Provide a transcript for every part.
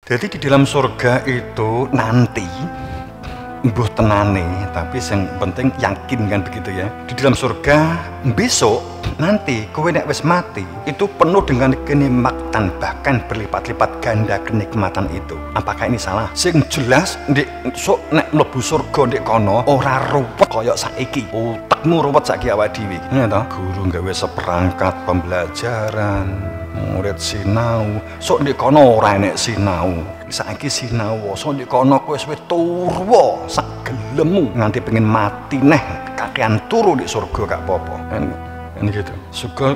Jadi di dalam surga itu nanti mbuh tenane, tapi yang penting yakin kan begitu ya. Di dalam surga besok nanti kowe nek wis mati itu penuh dengan kenikmatan, bahkan berlipat-lipat ganda kenikmatan itu. Apakah ini salah? Sing jelas ndek sok nek mlebu surga ndek kono ora ruwet kaya saiki. Otakmu ruwet saiki awake dhewe. Ya toh, guru gawe seperangkat pembelajaran, murid sinau, sok ndek kono ora enek sinau. Saiki sinau, sok ndek kono kowe wis turwa sak gelemmu nganti pengen mati neh kakean turu di surga gak apa-apa. Ini gitu. Surga,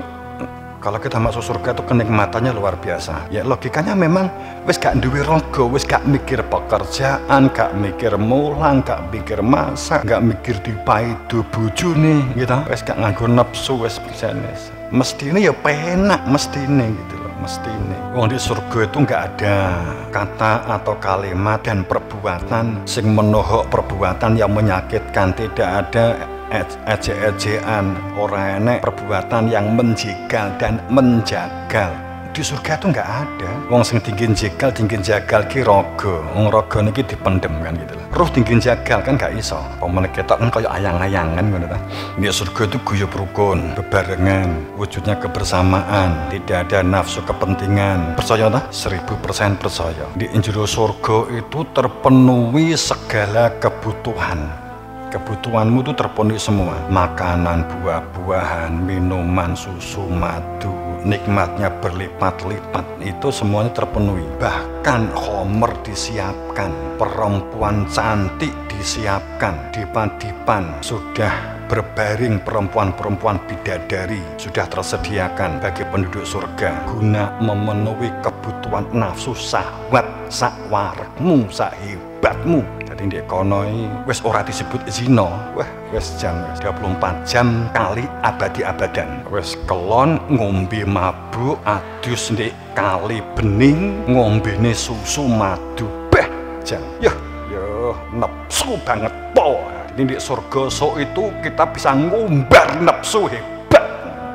kalau kita masuk surga itu kenikmatannya luar biasa. Ya logikanya memang wis gak duwe raga, wis gak mikir pekerjaan, gak mikir mulang, gak mikir masak, gak mikir dipaido bojone gitu. Wis gak nganggo nafsu, wis bisnis. Mestine ya penak mestine gitu loh, mestine. Wong di surga itu nggak ada kata atau kalimat dan perbuatan sing menohok, perbuatan yang menyakitkan, tidak ada ejek-ejekan, ora enek perbuatan yang menjegal dan menjagal. Di surga itu nggak ada. Wong sing tinggi jegal ki raga. Wong raga niki dipendem kan gitu loh. Roh tinggi jagal kan gak iso. Pemene ketok kan kaya ayang-ayangan ngono ta. Di surga itu guyub rukun, bebarengan, wujudnya kebersamaan, tidak ada nafsu kepentingan. Percaya ta? 1000% percaya. Di njero surga itu terpenuhi segala kebutuhan. Kebutuhanmu itu terpenuhi semua. Makanan, buah-buahan, minuman, susu, madu, nikmatnya berlipat-lipat, itu semuanya terpenuhi. Bahkan homer disiapkan, perempuan cantik disiapkan, dipan-dipan sudah berbaring, perempuan-perempuan bidadari sudah tersediakan bagi penduduk surga guna memenuhi kebutuhan nafsu syahwat sakwarekmu, sahebatmu. Jadi di konoi wes ora disebut zina, wah wes jan 24 jam kali abadi-abadan. Wes kelon ngombe mabuk adus ndek kali bening, ngombene susu madu beh jan. Yo nafsu banget po. Ini di surga so itu kita bisa ngumbar nafsu hebat.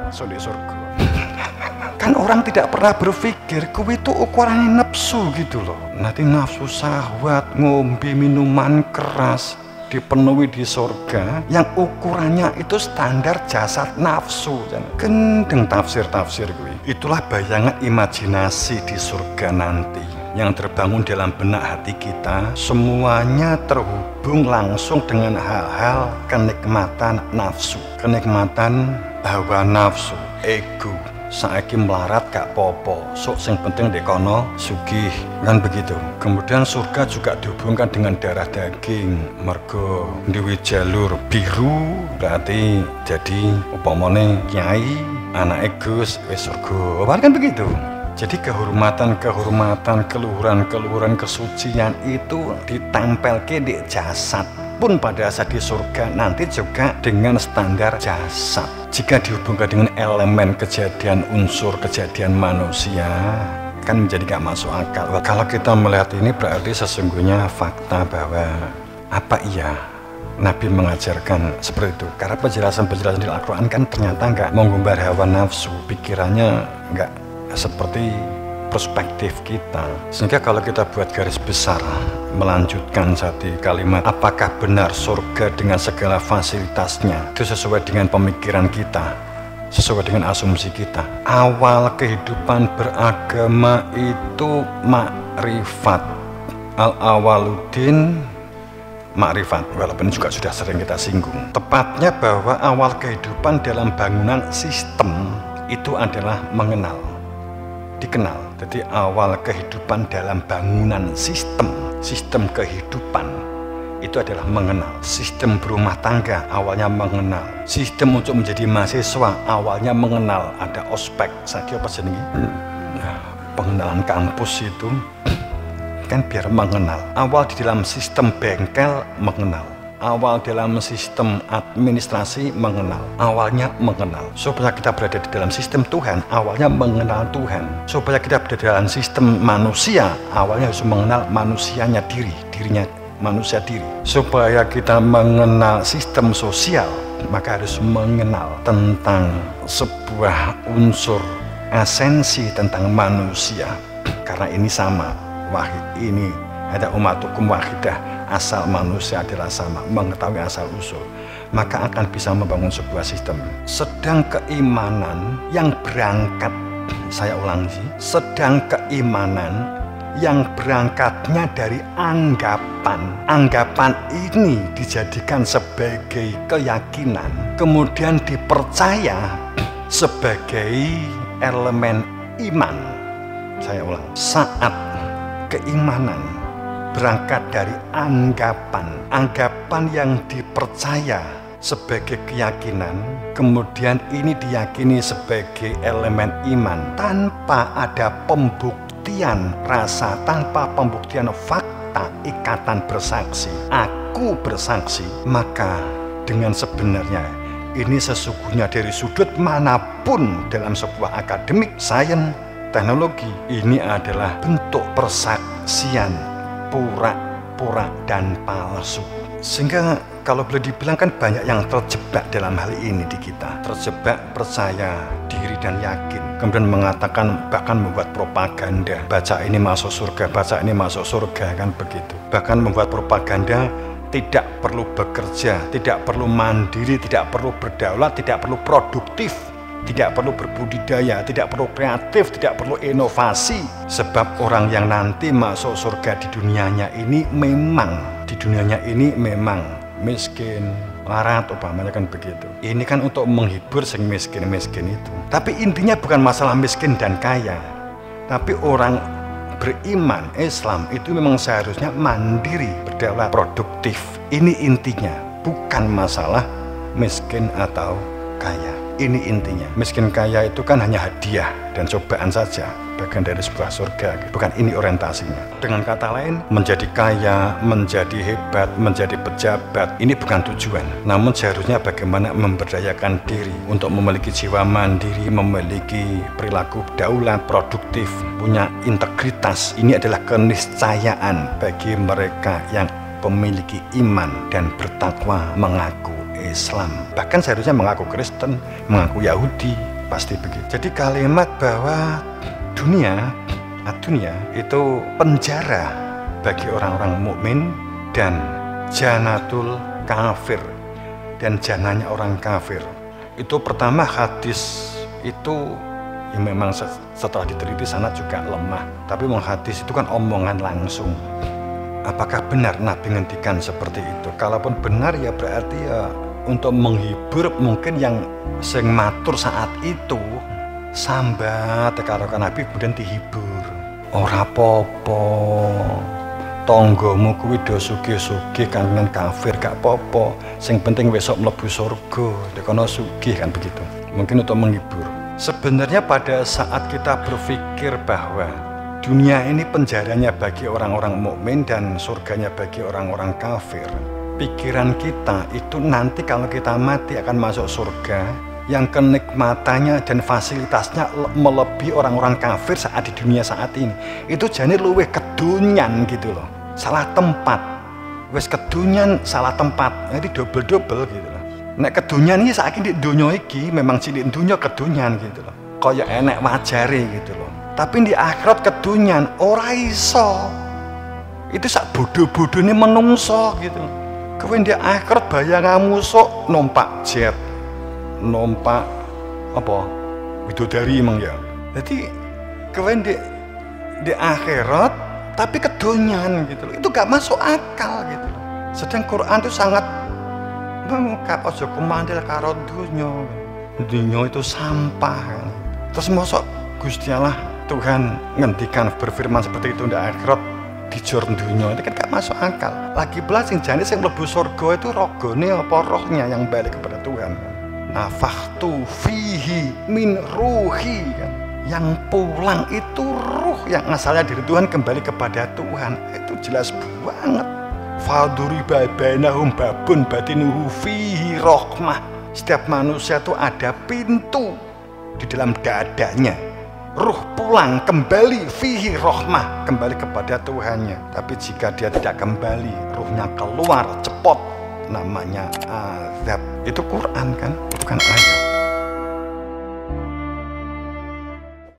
So di surga. Kan orang tidak pernah berpikir kowe itu ukurannya nafsu gitu loh. Nanti nafsu syahwat, ngombe minuman keras dipenuhi di surga yang ukurannya itu standar jasad nafsu. Gendeng tafsir-tafsir gue. Itulah bayangan imajinasi di surga nanti yang terbangun dalam benak hati kita. Semuanya terhubung langsung dengan hal-hal kenikmatan nafsu, kenikmatan hawa nafsu, ego. Saiki melarat gak popo, sok sing penting dekono sugih kan begitu. Kemudian surga juga dihubungkan dengan darah daging, mergo duwe jalur biru, berarti jadi upamane kiai anak Gus wis surga kan begitu. Jadi kehormatan, keluhuran kesucian itu ditempelke di jasad. Pun pada saat di surga nanti juga dengan standar jasad. Jika dihubungkan dengan elemen kejadian, unsur kejadian manusia, kan menjadi gak masuk akal. Kalau kita melihat ini berarti sesungguhnya fakta bahwa apa iya Nabi mengajarkan seperti itu. Karena penjelasan-penjelasan di Al-Quran kan ternyata nggak mengumbar hawa nafsu, pikirannya nggak seperti perspektif kita. Sehingga kalau kita buat garis besar melanjutkan satu kalimat, apakah benar surga dengan segala fasilitasnya itu sesuai dengan pemikiran kita, sesuai dengan asumsi kita? Awal kehidupan beragama itu makrifat, al-awaluddin makrifat, walaupun juga sudah sering kita singgung. Tepatnya bahwa awal kehidupan dalam bangunan sistem itu adalah mengenal, dikenal. Jadi awal kehidupan dalam bangunan sistem kehidupan itu adalah mengenal. Sistem berumah tangga awalnya mengenal. Sistem untuk menjadi mahasiswa awalnya mengenal. Ada ospek, saya apa jenenge? Pengenalan kampus itu kan biar mengenal. Awal di dalam sistem bengkel mengenal. Awal dalam sistem administrasi mengenal, awalnya mengenal. Supaya kita berada di dalam sistem Tuhan, awalnya mengenal Tuhan. Supaya kita berada di dalam sistem manusia, awalnya harus mengenal manusianya dirinya manusia diri. Supaya kita mengenal sistem sosial, maka harus mengenal tentang sebuah unsur esensi tentang manusia. Karena ini sama, wahid. Ini ada umatukum wahidah, asal manusia adalah sama, mengetahui asal usul, maka akan bisa membangun sebuah sistem. Sedang keimanan yang berangkat, saya ulangi, sedang keimanan yang berangkatnya dari anggapan ini dijadikan sebagai keyakinan, kemudian dipercaya sebagai elemen iman. Saya ulang, saat keimanan berangkat dari anggapan yang dipercaya sebagai keyakinan, kemudian ini diyakini sebagai elemen iman tanpa ada pembuktian rasa, tanpa pembuktian fakta, ikatan bersaksi, aku bersaksi, maka dengan sebenarnya ini sesungguhnya dari sudut manapun dalam sebuah akademik, sains, teknologi, ini adalah bentuk persaksian pura-pura dan palsu. Sehingga kalau boleh dibilang kan banyak yang terjebak dalam hal ini di kita, terjebak percaya diri dan yakin, kemudian mengatakan, bahkan membuat propaganda, baca ini masuk surga, baca ini masuk surga, kan begitu. Bahkan membuat propaganda tidak perlu bekerja, tidak perlu mandiri, tidak perlu berdaulat, tidak perlu produktif, tidak perlu berbudidaya, tidak perlu kreatif, tidak perlu inovasi. Sebab orang yang nanti masuk surga di dunianya ini memang miskin, larat, umpamanya kan begitu. Ini kan untuk menghibur sing miskin-miskin itu. Tapi intinya bukan masalah miskin dan kaya. Tapi orang beriman Islam itu memang seharusnya mandiri, berdaulat, produktif. Ini intinya, bukan masalah miskin atau kaya. Ini intinya. Miskin kaya itu kan hanya hadiah dan cobaan saja, bagian dari sebuah surga. Bukan ini orientasinya. Dengan kata lain, menjadi kaya, menjadi hebat, menjadi pejabat, ini bukan tujuan. Namun seharusnya bagaimana memberdayakan diri untuk memiliki jiwa mandiri, memiliki perilaku daulat, produktif, punya integritas. Ini adalah keniscayaan bagi mereka yang memiliki iman dan bertakwa, mengaku Islam, bahkan seharusnya mengaku Kristen, mengaku Yahudi, pasti begitu. Jadi kalimat bahwa dunia itu penjara bagi orang-orang mukmin dan janatul kafir, dan jananya orang kafir. Itu pertama, hadis itu ya memang setelah diteliti sanad juga lemah, tapi hadis itu kan omongan langsung. Apakah benar Nabi ngendikan seperti itu? Kalaupun benar ya berarti ya untuk menghibur mungkin yang sing matur saat itu sambat karo Nabi kemudian dihibur. Ora popo, tonggomu kuwi do sugih-sugih kangen kafir gak popo. Sing penting besok mlebu surga, dekono sugih, kan begitu. Mungkin untuk menghibur. Sebenarnya pada saat kita berpikir bahwa dunia ini penjaranya bagi orang-orang mukmin dan surganya bagi orang-orang kafir, pikiran kita itu nanti kalau kita mati akan masuk surga yang kenikmatannya dan fasilitasnya melebihi orang-orang kafir saat di dunia saat ini. Itu jane luwih kedunyan gitu loh. Salah tempat. Wes kedunyan salah tempat. Jadi double-double gitu loh. Nek kedunyan iki saiki di donya iki memang cilik donya kedunyan gitu loh. Kaya enek wajare gitu loh. Tapi di akhirat kedunyan ora iso. Itu sak bodoh-bodohne menungso gitu loh. Kowe di akhirat bayanganmu sok numpak jet, numpak apa widodari emang ya. Jadi kowe di akhirat tapi kedonyan gitu loh. Itu gak masuk akal gitu loh. Sedang Quran itu sangat mengungkap ojo kumandel karo dunya. Dunya itu sampah kan. Terus mosok Gusti Allah Tuhan ngendikan berfirman seperti itu di akhirat dijor dunia, itu kan gak masuk akal. Lagi pula sing jane sing mlebu surga itu rogone apa rohnya yang balik kepada Tuhan. Nafakhtu fihi min ruhi kan. Yang pulang itu ruh yang asalnya dari Tuhan kembali kepada Tuhan. Itu jelas banget. Faduriba bainahum babun batinuhu fihi rahmah. Setiap manusia itu ada pintu di dalam dadanya. Ruh pulang kembali fihi rohmah, kembali kepada Tuhannya. Tapi jika dia tidak kembali, ruhnya keluar cepot, namanya azab. Itu Quran kan, bukan ayat.